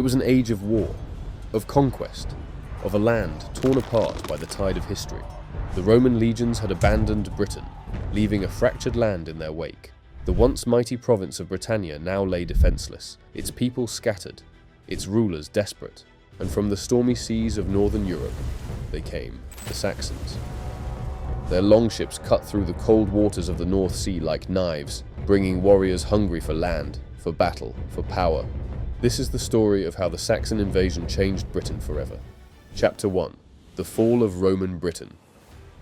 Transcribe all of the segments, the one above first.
It was an age of war, of conquest, of a land torn apart by the tide of history. The Roman legions had abandoned Britain, leaving a fractured land in their wake. The once mighty province of Britannia now lay defenseless, its people scattered, its rulers desperate, and from the stormy seas of northern Europe, they came, the Saxons. Their longships cut through the cold waters of the North Sea like knives, bringing warriors hungry for land, for battle, for power. This is the story of how the Saxon invasion changed Britain forever. Chapter 1. The Fall of Roman Britain.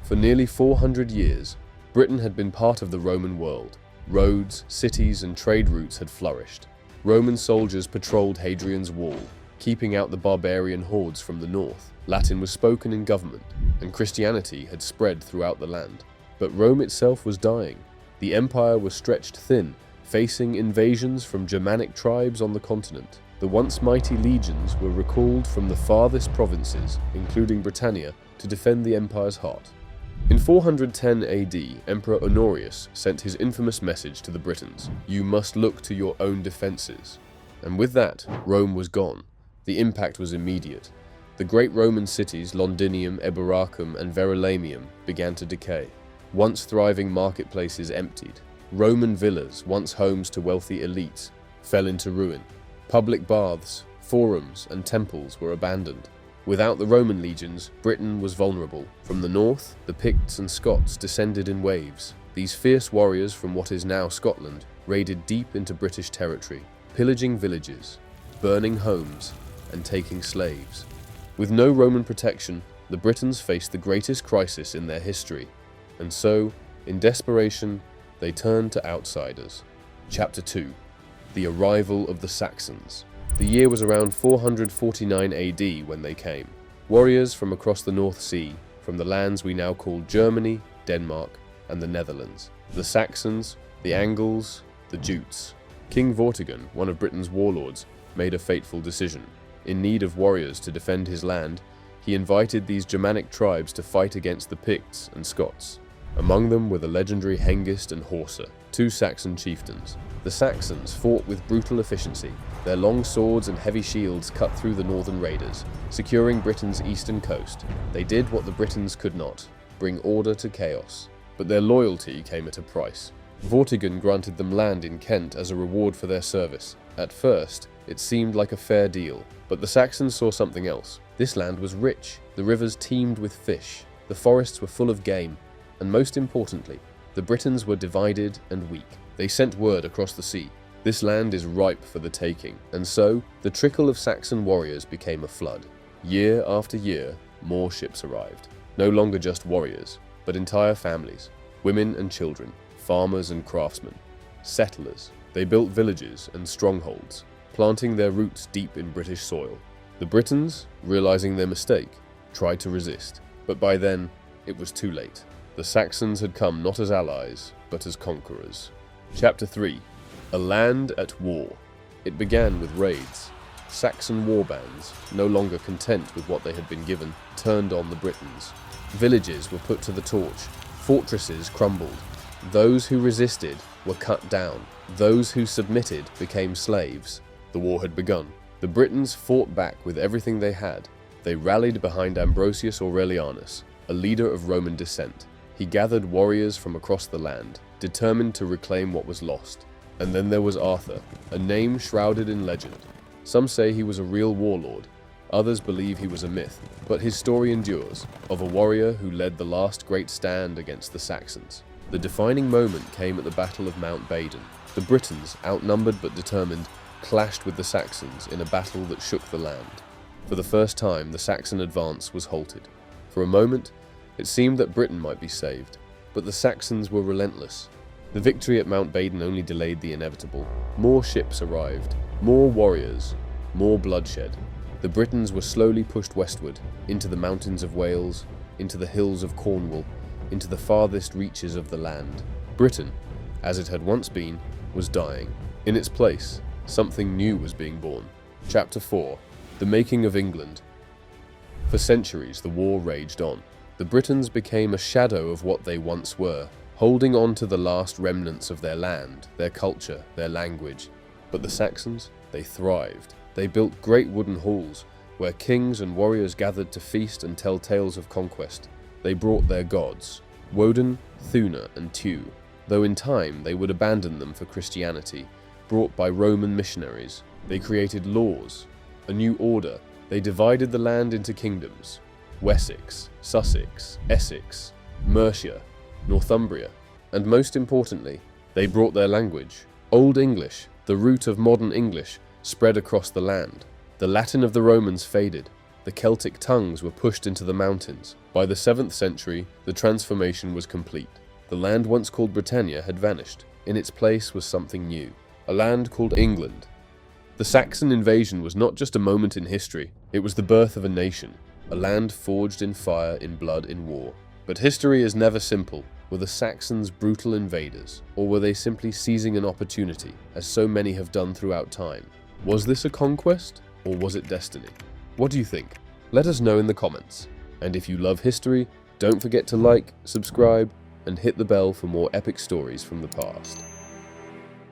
For nearly 400 years, Britain had been part of the Roman world. Roads, cities, and trade routes had flourished. Roman soldiers patrolled Hadrian's Wall, keeping out the barbarian hordes from the north. Latin was spoken in government, and Christianity had spread throughout the land. But Rome itself was dying. The empire was stretched thin, facing invasions from Germanic tribes on the continent. The once mighty legions were recalled from the farthest provinces, including Britannia, to defend the empire's heart. In 410 AD, Emperor Honorius sent his infamous message to the Britons: "You must look to your own defenses." And with that, Rome was gone. The impact was immediate. The great Roman cities, Londinium, Eburacum, and Verulamium, began to decay. Once thriving marketplaces emptied. Roman villas, once homes to wealthy elites, fell into ruin. Public baths, forums, and temples were abandoned. Without the Roman legions, Britain was vulnerable. From the north, the Picts and Scots descended in waves. These fierce warriors from what is now Scotland raided deep into British territory, pillaging villages, burning homes, and taking slaves. With no Roman protection, the Britons faced the greatest crisis in their history, and so, in desperation, they turned to outsiders. Chapter 2. The Arrival of the Saxons. The year was around 449 AD when they came. Warriors from across the North Sea, from the lands we now call Germany, Denmark, and the Netherlands. The Saxons, the Angles, the Jutes. King Vortigern, one of Britain's warlords, made a fateful decision. In need of warriors to defend his land, he invited these Germanic tribes to fight against the Picts and Scots. Among them were the legendary Hengist and Horsa, two Saxon chieftains. The Saxons fought with brutal efficiency. Their long swords and heavy shields cut through the northern raiders, securing Britain's eastern coast. They did what the Britons could not, bring order to chaos. But their loyalty came at a price. Vortigern granted them land in Kent as a reward for their service. At first, it seemed like a fair deal, but the Saxons saw something else. This land was rich, the rivers teemed with fish, the forests were full of game, and most importantly, the Britons were divided and weak. They sent word across the sea: "This land is ripe for the taking," and so the trickle of Saxon warriors became a flood. Year after year, more ships arrived. No longer just warriors, but entire families, women and children, farmers and craftsmen, settlers. They built villages and strongholds, planting their roots deep in British soil. The Britons, realizing their mistake, tried to resist, but by then, it was too late. The Saxons had come not as allies, but as conquerors. Chapter 3. A Land at War. It began with raids. Saxon warbands, no longer content with what they had been given, turned on the Britons. Villages were put to the torch. Fortresses crumbled. Those who resisted were cut down. Those who submitted became slaves. The war had begun. The Britons fought back with everything they had. They rallied behind Ambrosius Aurelianus, a leader of Roman descent. He gathered warriors from across the land, determined to reclaim what was lost. And then there was Arthur, a name shrouded in legend. Some say he was a real warlord, others believe he was a myth, but his story endures, of a warrior who led the last great stand against the Saxons. The defining moment came at the Battle of Mount Badon. The Britons, outnumbered but determined, clashed with the Saxons in a battle that shook the land. For the first time, the Saxon advance was halted. For a moment, it seemed that Britain might be saved, but the Saxons were relentless. The victory at Mount Badon only delayed the inevitable. More ships arrived, more warriors, more bloodshed. The Britons were slowly pushed westward, into the mountains of Wales, into the hills of Cornwall, into the farthest reaches of the land. Britain, as it had once been, was dying. In its place, something new was being born. Chapter 4. The Making of England. For centuries, the war raged on. The Britons became a shadow of what they once were, holding on to the last remnants of their land, their culture, their language. But the Saxons, they thrived. They built great wooden halls, where kings and warriors gathered to feast and tell tales of conquest. They brought their gods, Woden, Thuna, and Tu, though in time they would abandon them for Christianity, brought by Roman missionaries. They created laws, a new order. They divided the land into kingdoms: Wessex, Sussex, Essex, Mercia, Northumbria, and most importantly, they brought their language. Old English, the root of modern English, spread across the land. The Latin of the Romans faded. The Celtic tongues were pushed into the mountains. By the 7th century, the transformation was complete. The land once called Britannia had vanished. In its place was something new, a land called England. The Saxon invasion was not just a moment in history, it was the birth of a nation, a land forged in fire, in blood, in war. But history is never simple. Were the Saxons brutal invaders, or were they simply seizing an opportunity, as so many have done throughout time? Was this a conquest, or was it destiny? What do you think? Let us know in the comments. And if you love history, don't forget to like, subscribe, and hit the bell for more epic stories from the past.